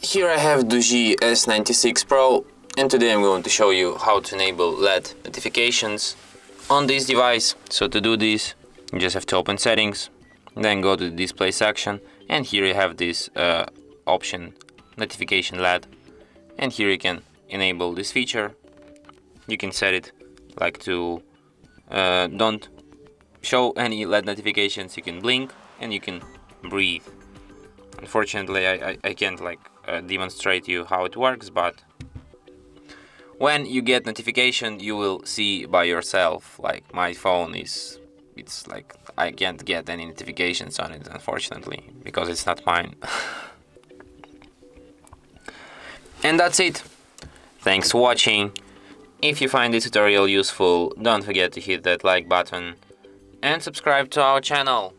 Here I have DOOGEE S96 Pro, and today I'm going to show you how to enable LED notifications on this device. So to do this, you just have to open settings, then go to the display section, and here you have this option, notification LED, and here you can enable this feature. You can set it like to don't show any LED notifications. You can blink and you can breathe. Unfortunately, I can't demonstrate you how it works, but when you get notification, you will see by yourself. Like my phone it's like I can't get any notifications on it, unfortunately, because it's not mine. And that's it. Thanks for watching. If you find this tutorial useful, don't forget to hit that like button and subscribe to our channel.